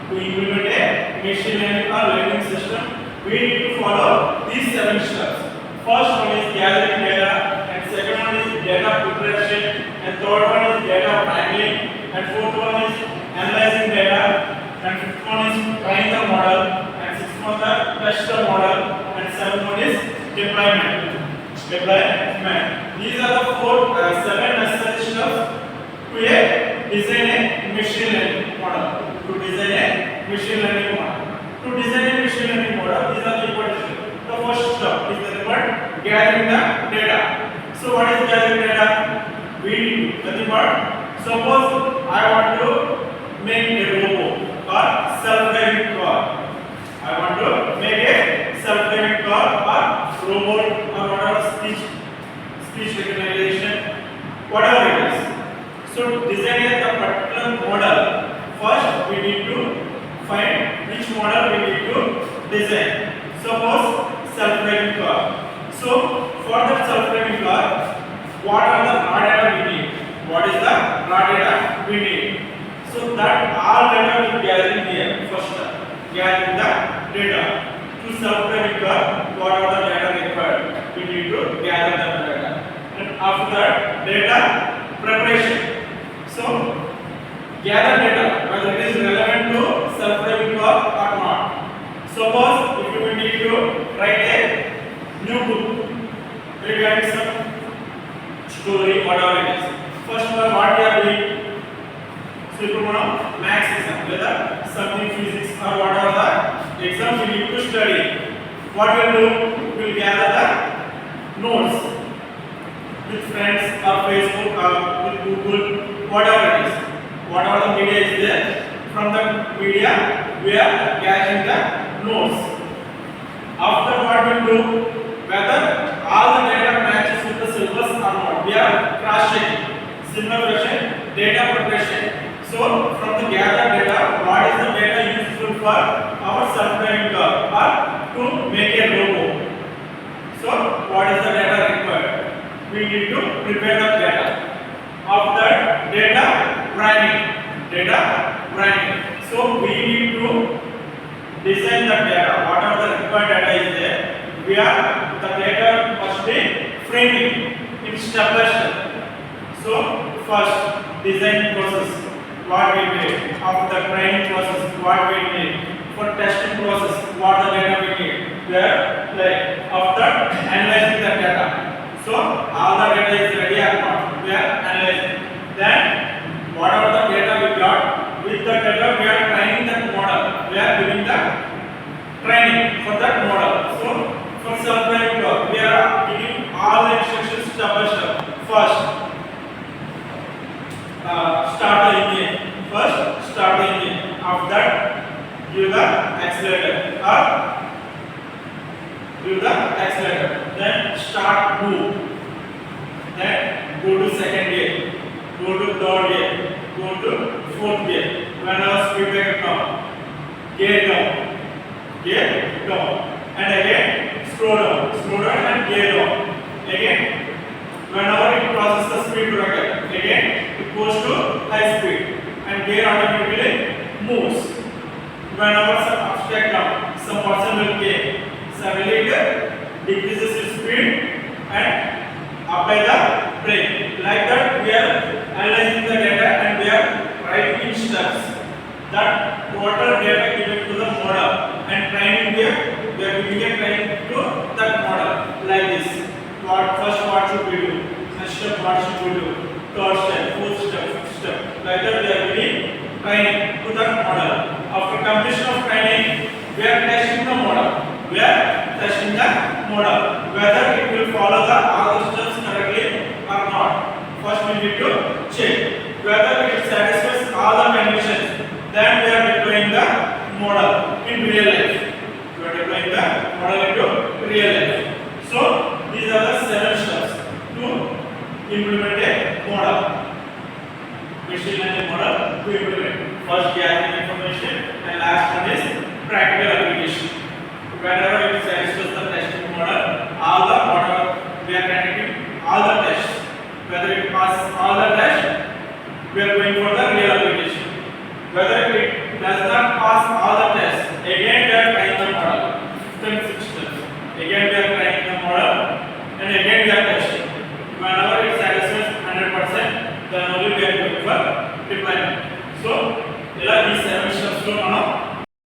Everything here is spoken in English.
To implement a machine learning or learning system, we need to follow these 7 steps. First one is gathering data, and second one is data preparation, and third one is data wrangling, and fourth one is analyzing data, and fifth one is trying the model, and sixth one is test the model, and seventh one is deployment. These are the 7 necessary steps to design a machine learning model. To design a machine learning model. To design a machine learning model, these are the important steps. The first step is the part gathering the data. So what is gathering data? We need nothing but, suppose I want to make a robot or self-driving car. I want to make a self-driving car or robot or whatever speech recognition, whatever it is. So designing the particular model, first we need to find which model we need to design. Suppose self-driving car. So for that self-driving car, what are the raw data we need? What is the raw data we need? So that all data will be gathered here. First, gathering the data. To self-driving car, what are the data required? We need to gather the data. And after that, data preparation. So gather data whether it is relevant to self-driving car or not. Suppose if you need to write a new book regarding some story, whatever it is. First of all, what we are doing? So if you want maths exam, whether something physics or whatever the exam we need to study, what we will do? We will gather the notes with friends or Facebook or with Google, whatever it is. Whatever the media is there, from the media we are gathering the notes. After what we do, whether all the data matches with the syllabus or not, we are cross-checking. Similar question, data preparation. So from the gathered data, what is the data useful for our self-driving car or to make a robot? So what is the data required? We need to prepare the data. After that, data wrangling. So we need to design the data. Whatever the required data is there, the data must be framing in step by step. So first, design process, what we need. After the training process, what we need. For testing process, what the data we need. After analyzing the data. So all the data is ready or not, we are analyzing. Then whatever the data we got, with the data we are training that model. We are giving the training for that model. So for self-driving car, we are giving all the instructions step by step. First, start the engine. After that, give the accelerator. Then start move. Then go to second gear. Go to third gear. Go to fourth gear. When our speed breaker comes, gear down, and again slow down and gear down. Again, whenever it crosses the speed breaker, again it goes to high speed and gear automatically moves. Whenever some obstacle comes, some person will gain. Suddenly it decreases its speed and apply the brake. Like that, we are analyzing the data and we are writing in steps. That total data given to the model and training here, we are giving a training to that model like this. First what should we do? Next step what should we do? Third step, fourth step, fifth step. Like that we are giving training to that model. After completion of training, we are testing the model. Whether it will follow the all the steps correctly or not. First we need to check whether it satisfies all the conditions. Then we are deploying the model in real life. So these are the 7 steps to implement a model. Machine learning model to implement. First gathering information and last one is practical application. Whenever it satisfies the testing model, all the model we are conducting all the tests. Whether it passes all the tests, we are going for the real application. Whether it does not pass all the tests, again we are trying the model. 6 steps. Again we are trying the model and again we are testing. Whenever it satisfies 100%, then only we are going for deployment. So, ఇలా ఈ 7 steps లో మనం